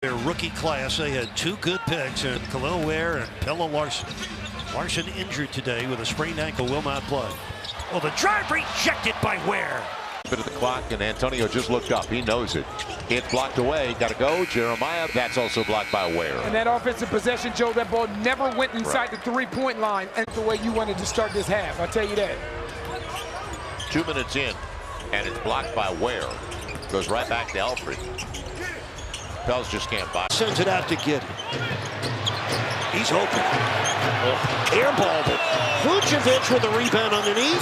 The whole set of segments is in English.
Their rookie class, they had two good picks in Kel'el Ware and Kel'el Larson. Larson injured today with a sprained ankle, will not play. Well, the drive rejected by Ware. Bit of the clock, and Antonio just looked up. He knows it. It's blocked away. Got to go. Jeremiah, that's also blocked by Ware. And that offensive possession, Joe, that ball never went inside the three-point line. And the way you wanted to start this half, I'll tell you that. 2 minutes in, and it's blocked by Ware. Goes right back to Alfred. Pels just can't buy. Sends it out to Giddy. He's open. Airballed it. Vucevic with a rebound underneath.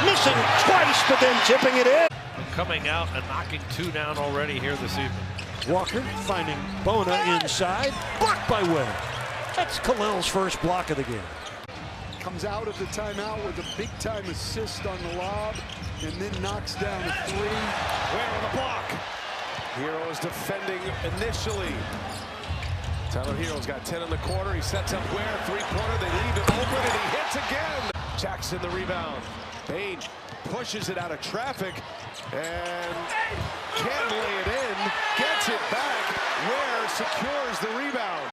Missing twice, but then tipping it in. Coming out and knocking two down already here this evening. Walker finding Bona inside. Blocked by Ware. That's Kel'el's first block of the game. Comes out of the timeout with a big-time assist on the lob, and then knocks down a three. Ware on the block. Heroes defending initially. Tyler Hero's got 10 in the quarter. He sets up Ware, three-pointer. They leave him open, and he hits again. Jackson the rebound. Page pushes it out of traffic and can't lay it in. Gets it back. Ware secures the rebound.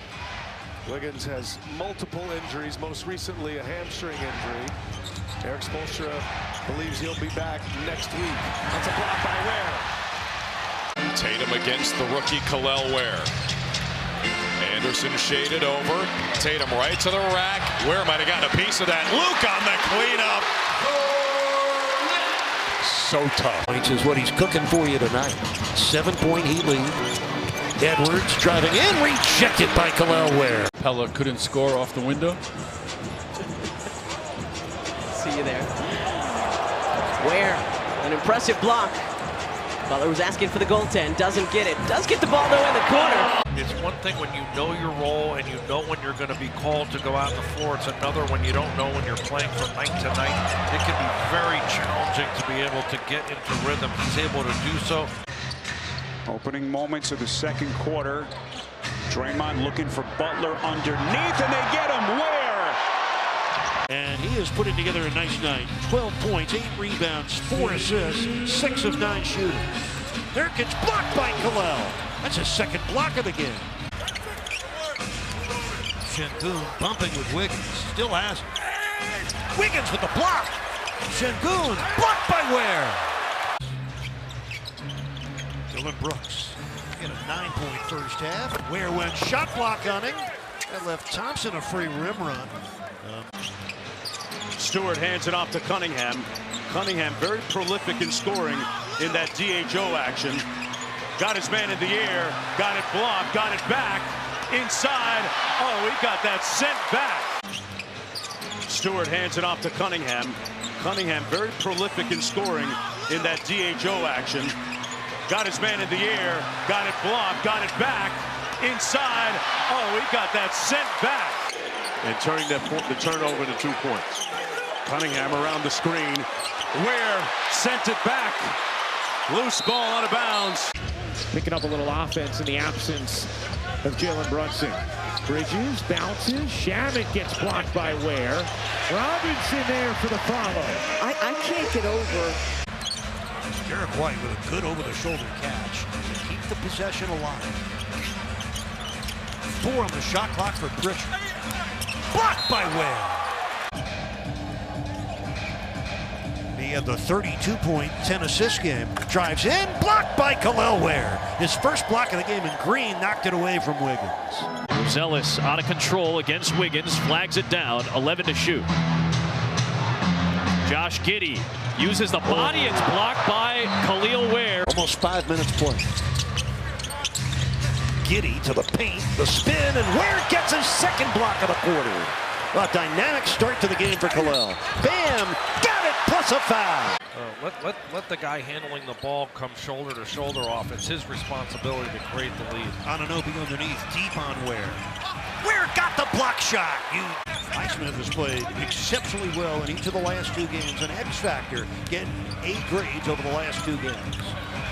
Wiggins has multiple injuries, most recently a hamstring injury. Eric Spoelstra believes he'll be back next week. That's a block by Ware. Tatum against the rookie Kel'el Ware. Anderson shaded over. Tatum right to the rack. Ware might have gotten a piece of that. Luke on the cleanup. So tough. Points is what he's cooking for you tonight. 7-point Heat lead. Edwards driving in, rejected by Kel'el Ware. Pella couldn't score off the window. See you there. Ware, an impressive block. Butler was asking for the goaltend, doesn't get it. Does get the ball though in the corner. It's one thing when you know your role and you know when you're going to be called to go out on the floor. It's another when you don't know when you're playing from night to night. It can be very challenging to be able to get into rhythm. He's able to do so. Opening moments of the second quarter. Draymond looking for Butler underneath, and they get him. Ware! And he is putting together a nice night. 12 points, 8 rebounds, 4 assists, 6 of 9 shooting. Nurkic's blocked by Kel'el. That's his second block of the game. Şengün bumping with Wiggins. Still has it. Wiggins with the block. Şengün blocked by Ware. Dylan Brooks in a 9-point first half. Ware went shot block on him. That left Thompson a free rim run. Stewart hands it off to Cunningham. Cunningham very prolific in scoring in that DHO action. Got his man in the air, got it blocked, got it back, inside. Oh, he got that sent back. Stewart hands it off to Cunningham. Cunningham very prolific in scoring in that DHO action. Got his man in the air, got it blocked, got it back, inside. Oh, he got that sent back. And turning the turnover to 2 points. Cunningham around the screen. Ware sent it back. Loose ball out of bounds. Picking up a little offense in the absence of Jalen Brunson. Bridges bounces. Shamit gets blocked by Ware. Robinson there for the follow. I can't get over. Derek White with a good over-the-shoulder catch to keep the possession alive. 4 on the shot clock for Pritchard. Blocked by Ware. He had the 32-point, 10-assist game. Drives in, blocked by Kel'el Ware. His first block of the game, and Green knocked it away from Wiggins. Rosales out of control against Wiggins, flags it down, 11 to shoot. Josh Giddey uses the body, it's blocked by Kel'el Ware. Almost 5 minutes play. Giddey to the paint, the spin, and Ware gets his second block of the quarter. A dynamic start to the game for Kel'el. Bam! Got it, plus a foul. Let the guy handling the ball come shoulder to shoulder off. It's his responsibility to create the lead. Anunoby underneath, deep on Ware. Ware got the block shot. Highsmith has played exceptionally well in each of the last 2 games. An X factor, getting 8 grades over the last 2 games.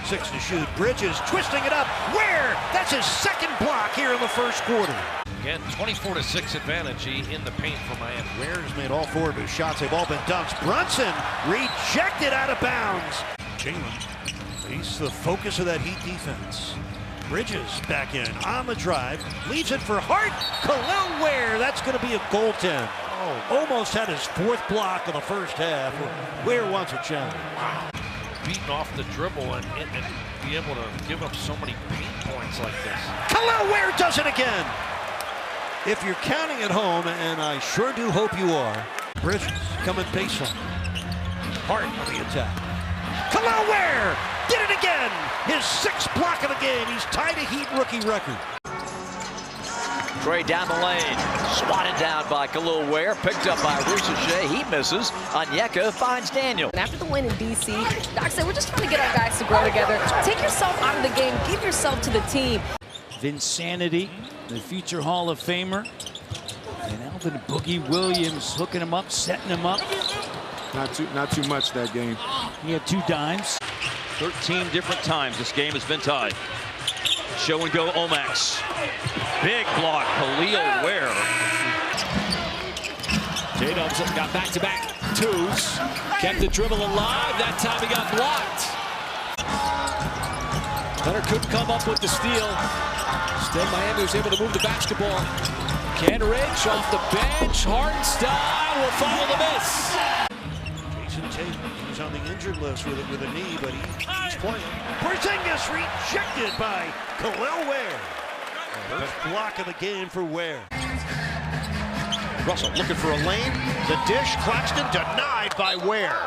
6 to shoot. Bridges twisting it up. Ware! That's his second block here in the first quarter. Again, 24-6 advantage in the paint for Miami. Ware has made all 4 of his shots. They've all been dunks. Brunson rejected out of bounds. Jalen, he's the focus of that Heat defense. Bridges back in on the drive, leaves it for Hart. Kel'el Ware, that's going to be a goaltend. Almost had his 4th block of the first half. Ware wants a challenge. Wow. Beating off the dribble and be able to give up so many paint points like this. Kel'el Ware does it again. If you're counting at home, and I sure do hope you are, Bridges coming baseline. Hart on the attack. Kel'el Ware did it again. His 6th block of the game. He's tied a Heat rookie record. Trey down the lane, swatted down by Kel'el Ware, picked up by Rusachet. He misses. Onyeka finds Daniel. And after the win in DC, Doc said, we're just trying to get our guys to grow together. Take yourself out of the game. Give yourself to the team. Vinsanity, the future Hall of Famer. And Alvin Boogie Williams hooking him up, setting him up. Not too much that game. He had 2 dimes. 13 different times this game has been tied. Show and go Omax. Big block, Kel'el Ware. Tatum's got back-to-back 2s. Kept the dribble alive. That time he got blocked. Hunter couldn't come up with the steal. Instead, Miami was able to move the basketball. Kenrich off the bench. Hartenstein will follow the miss. Jason Tatum, he's on the injured list with a knee, but he's playing. Porzingis rejected by Kel'el Ware. First block of the game for Ware. Russell looking for a lane. The dish, Claxton denied by Ware.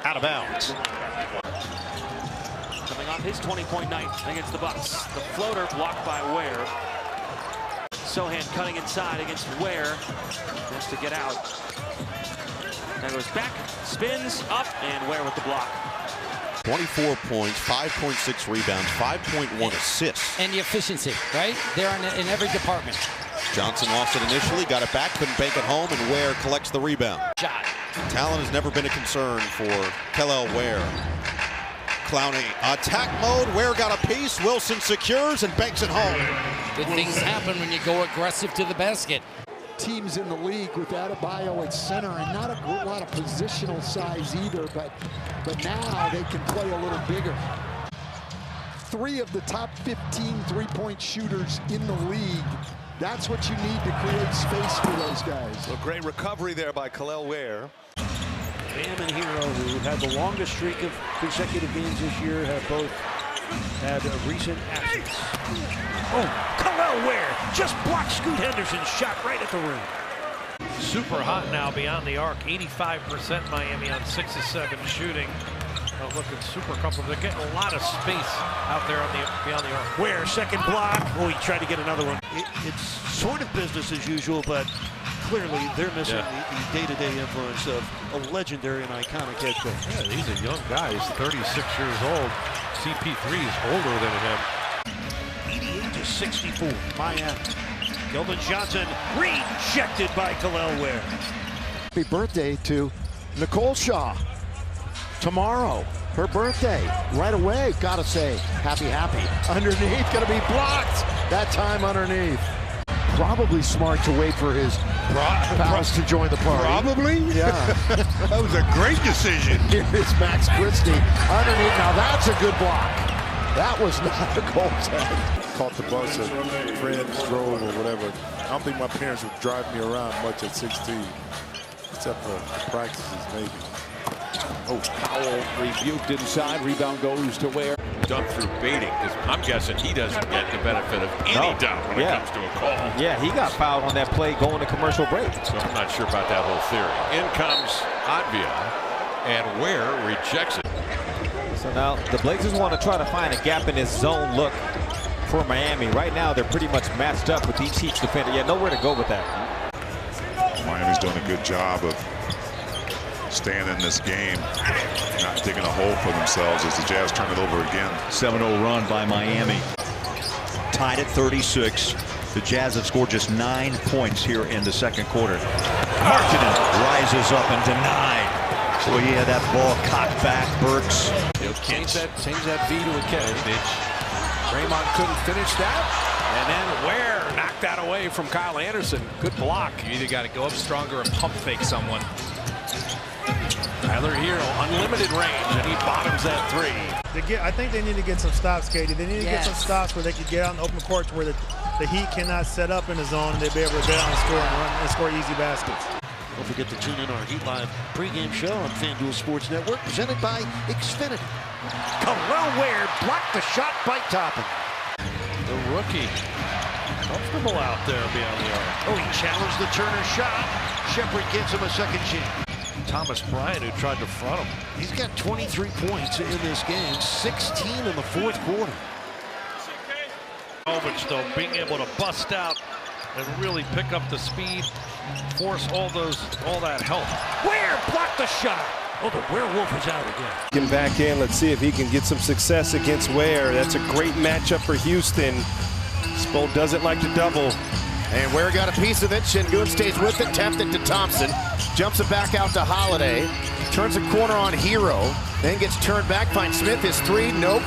Out of bounds. Coming off his 20-point night against the Bucks. The floater blocked by Ware. Sohan cutting inside against Ware. Wants to get out. Now goes back, spins up, and Ware with the block. 24 points, 5.6 rebounds, 5.1 assists. And the efficiency, right? They're in every department. Johnson lost it initially, got it back, couldn't bank it home, and Ware collects the rebound. Shot. Talent has never been a concern for Kel'el Ware. Clowney, attack mode, Ware got a piece, Wilson secures and banks it home. Good things happen when you go aggressive to the basket. Teams in the league with Adebayo at center and not a lot of positional size either, but now they can play a little bigger. 3 of the top 15 three-point shooters in the league. That's what you need to create space for those guys. A great recovery there by Kel'el Ware. Bam and Hero, who had the longest streak of consecutive games this year, have both had a recent absence. Oh, Kel'el Ware just blocked Scoot Henderson's shot right at the rim. Super hot now beyond the arc. 85% Miami on 6 of 7 shooting. Oh, looking super comfortable. They're getting a lot of space out there on beyond the arc. Ware, second block. Oh, he tried to get another one. It's sort of business as usual, but clearly they're missing the day-to-day influence of a legendary and iconic head coach. Yeah, these are young guys, 36 years old. CP3 is older than him. 88-64, Miami. Kelvin Johnson rejected by Kel'el Ware. Happy birthday to Nicole Shaw. Tomorrow, her birthday. Right away, gotta say, happy. Underneath, gonna be blocked. That time underneath. Probably smart to wait for his pals to join the party. Probably? Yeah. That was a great decision. Here is Max Christie underneath. Now that's a good block. That was not a goaltend. Caught the bus and friends drove or whatever. I don't think my parents would drive me around much at 16, except for practices maybe. Oh, Powell rebuked inside. Rebound goes to Ware. Done through baiting, because I'm guessing he doesn't get the benefit of any doubt when it comes to a call. Yeah, he got fouled on that play going to commercial break. So I'm not sure about that whole theory. In comes Advia, and Ware rejects it. So now the Blazers want to try to find a gap in this zone look for Miami. Right now they're pretty much matched up with each Heat defender. Yeah, nowhere to go with that. Miami's doing a good job of staying in this game, not digging a hole for themselves as the Jazz turn it over again. 7-0 run by Miami. Tied at 36. The Jazz have scored just 9 points here in the second quarter. Markkanen rises up and denied. So he had that ball cocked back. Burks. He'll change that V to a K. Draymond couldn't finish that. And then Ware knocked that away from Kyle Anderson. Good block. You either got to go up stronger and pump fake someone. Tyler Hero, unlimited range, and he bottoms that three. I think they need to get some stops, Katie. They need to get some stops where they can get out in the open court to where the Heat cannot set up in the zone, and they'll be able to get out and score and run and score easy baskets. Don't forget to tune in our Heat Live pregame show on FanDuel Sports Network, presented by Xfinity. Kel'el Ware blocked the shot by Toppin. The rookie, comfortable out there beyond the arc. Oh, he challenged the Turner shot. Shepherd gets him a second chance. Thomas Bryant, who tried to front him. He's got 23 points in this game, 16 in the fourth quarter. Ovich, though, being able to bust out and really pick up the speed, force all that help. Ware blocked the shot. Oh, the werewolf is out again. Get him back in. Let's see if he can get some success against Ware. That's a great matchup for Houston. Spo doesn't like to double. And Ware got a piece of it. Şengün stays with it, tapped it to Thompson. Jumps it back out to Holiday. Turns a corner on Hero. Then gets turned back, finds Smith, his three. Nope.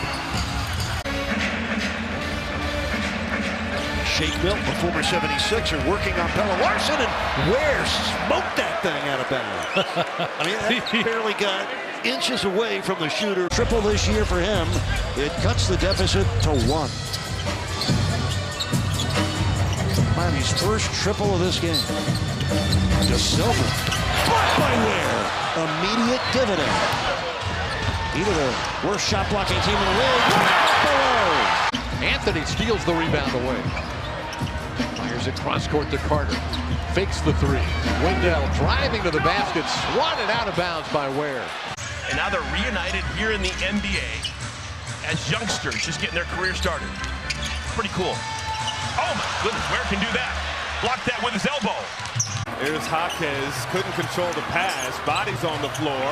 Shake Milton, the former 76er, working on Pelle Larsson, and Ware smoked that thing out of bounds. I mean, that barely got inches away from the shooter. Triple this year for him. It cuts the deficit to 1. Miami's first triple of this game. De Silva, blocked by Ware. Immediate dividend. Either the worst shot blocking team in the league. Below. Anthony steals the rebound away. Fires it cross court to Carter. Fakes the three. Wendell driving to the basket, swatted out of bounds by Ware. And now they're reunited here in the NBA as youngsters just getting their career started. Pretty cool. Oh my goodness, Ware can do that. Blocked that with his elbow. Here's Jaquez, couldn't control the pass. Body's on the floor,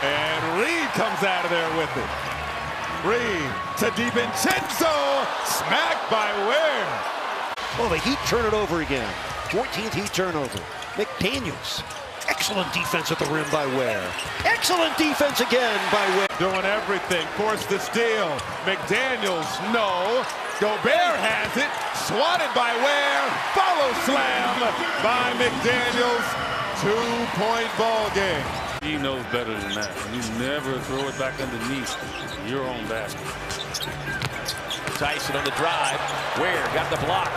and Reed comes out of there with it. Reed to DiVincenzo, smacked by Ware. Well, the Heat turn it over again. 14th Heat turnover. McDaniels. Excellent defense at the rim by Ware. Excellent defense again by Ware. Doing everything, forced the steal. McDaniels, no. Gobert has it, swatted by Ware. Follow slam by McDaniels. 2-point ball game. He knows better than that. You never throw it back underneath your own basket. Tyson on the drive. Ware got the block.